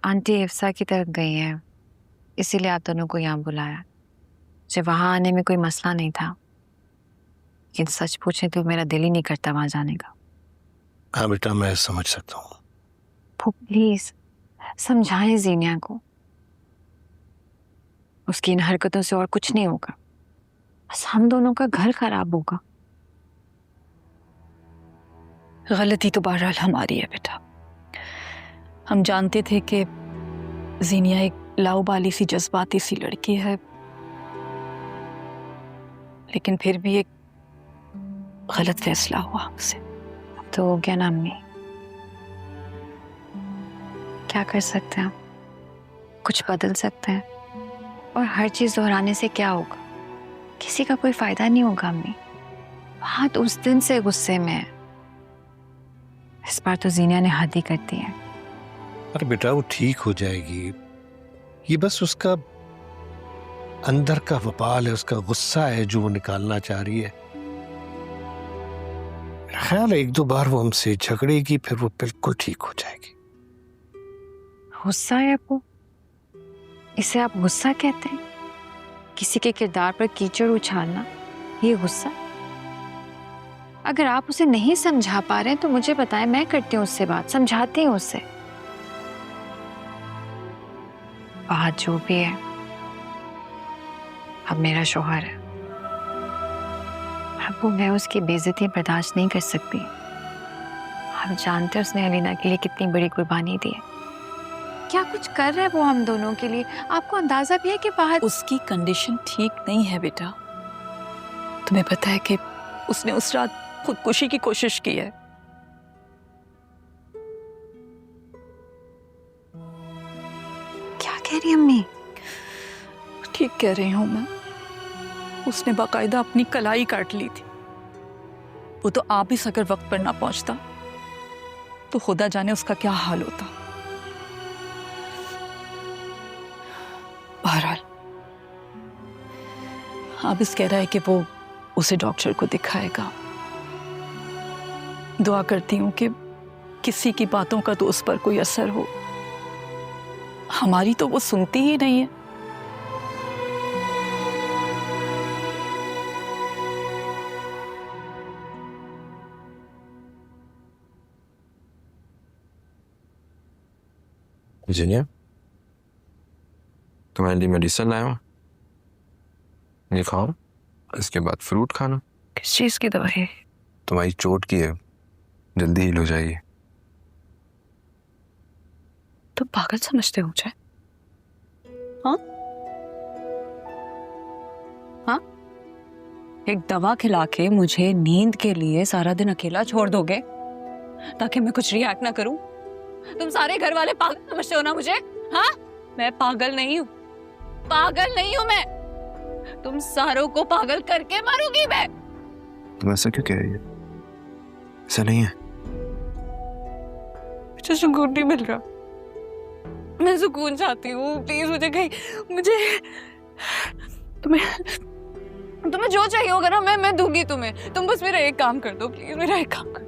Aunty Ifsa की तरफ गई हैं, इसीलिए आप दोनों को यहाँ बुलाया। मुझे वहाँ आने में कोई मसला नहीं था, लेकिन सच पूछे तो मेरा दिल ही नहीं करता वहाँ जाने का। हाँ बेटा, मैं समझ सकता हूँ। प्लीज समझाएं जीनिया को, उसकी इन हरकतों से और कुछ नहीं होगा, बस हम दोनों का घर खराब होगा। गलती तो बहरहाल हमारी है बेटा। हम जानते थे कि जीनिया एक लाउबाली सी जज्बाती सी लड़की है, लेकिन फिर भी एक गलत फैसला हुआ हमसे। तो हो गया ना अम्मी, क्या कर सकते हैं, कुछ बदल सकते हैं। और हर चीज दोहराने से क्या होगा, किसी का कोई फायदा नहीं होगा अम्मी। बात उस दिन से गुस्से में है, इस बार तो जीनिया ने हद ही कर दी है। अरे बेटा, वो ठीक हो जाएगी। ये बस उसका अंदर का वबाल है, उसका गुस्सा है जो वो निकालना चाह रही है। ख्याल है 1-2 बार वो हमसे झगड़ेगी, फिर वो बिल्कुल ठीक हो जाएगी। गुस्सा है वो, इसे आप गुस्सा कहते हैं? किसी के किरदार पर कीचड़ उछालना, ये गुस्सा? अगर आप उसे नहीं समझा पा रहे हैं तो मुझे बताएं, मैं करती हूँ उससे बात, समझाती हूँ उससे। बात जो भी है, अब मेरा शौहर है, अब वो मैं उसकी बेइज्जती बर्दाश्त नहीं कर सकती। आप जानते हैं उसने अलीना के लिए कितनी बड़ी कुर्बानी दी है, क्या कुछ कर रहा है वो हम दोनों के लिए। आपको अंदाजा भी है कि बाहर उसकी कंडीशन ठीक नहीं है बेटा। तुम्हें पता है कि उसने उस रात खुदकुशी की कोशिश की है। क्या कह रही अम्मी? ठीक कह रही हूं मैं। उसने बाकायदा अपनी कलाई काट ली थी। वो तो आप इस अगर वक्त पर ना पहुंचता तो खुदा जाने उसका क्या हाल होता। बहरहाल आबिस कह रहा है कि वो उसे डॉक्टर को दिखाएगा। दुआ करती हूं कि किसी की बातों का तो उस पर कोई असर हो। हमारी तो वो सुनती ही नहीं है। जीनिया, तुम्हारे लिए मेडिसिन लाया हूँ, ये खाओ। इसके बाद फ्रूट खाना। किस चीज की दवाई है? तुम्हारी चोट की है, जल्दी हील हो जाएगी। तुम पागल समझते हो मुझे? हाँ हाँ, एक दवा खिला के मुझे नींद के लिए सारा दिन अकेला छोड़ दोगे ताकि मैं कुछ रिएक्ट ना करूं? तुम सारे घर वाले पागल समझते हो ना मुझे? हाँ, मैं पागल नहीं हूँ, पागल नहीं हूँ मैं। तुम सारों को पागल करके मारूंगी मैं। तुम ऐसा क्यों कह रही है? ऐसा नहीं है। मुझे सुकून नहीं मिल रहा, मैं सुकून चाहती हूँ। प्लीज मुझे कहीं, मुझे तुम्हें जो चाहिए होगा ना मैं दूंगी तुम्हें। तुम बस मेरा एक काम कर दो प्लीज, मेरा एक काम कर।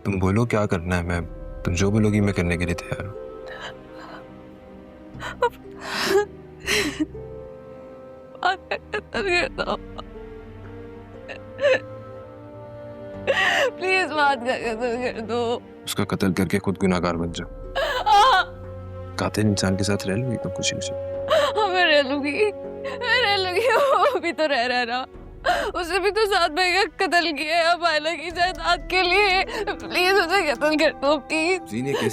तुम बोलो क्या करना है, तुम जो बोलोगी मैं करने के लिए तैयार हूँ। प्लीज बात कर दो। उसका कत्ल करके खुद गुनाहगार बन जाओ। कातिल इंसान के साथ रह लूंगी तुम खुशी खुशी? मैं रह लूंगी, वो भी तो रह रहा है ना। उसे भी तो 7 भाई का कत्ल किया है अब आयला की जायदाद के लिए। प्लीज उसे कत्ल कर दो प्लीज।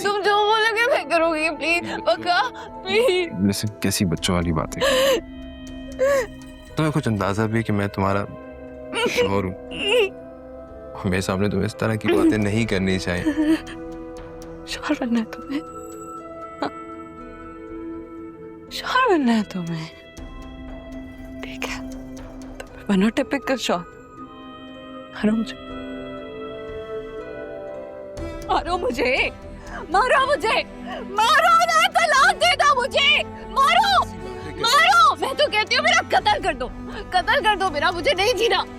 तुम जो बोलोगे मैं करूंगी प्लीज, पक्का प्लीज। जैसे कैसी बच्चों वाली बातें। तुम्हें कुछ अंदाजा भी कि मैं तुम्हारा शौहर हूँ। मेरे सामने तुम्हें इस तरह की बातें नहीं करनी चाहिए। शौहर बनना है तुम्हें? शौहर बनना है तुम्हें? ठीक है, तुम्हें बनो टिपिकल शौहर। मारो मुझे, मारो मुझे, मारो मुझे, मारो ना, तलाक दे दो मुझे, मारो मारो। मैं तो कहती हूँ मेरा कत्ल कर दो मेरा, मुझे नहीं जीना।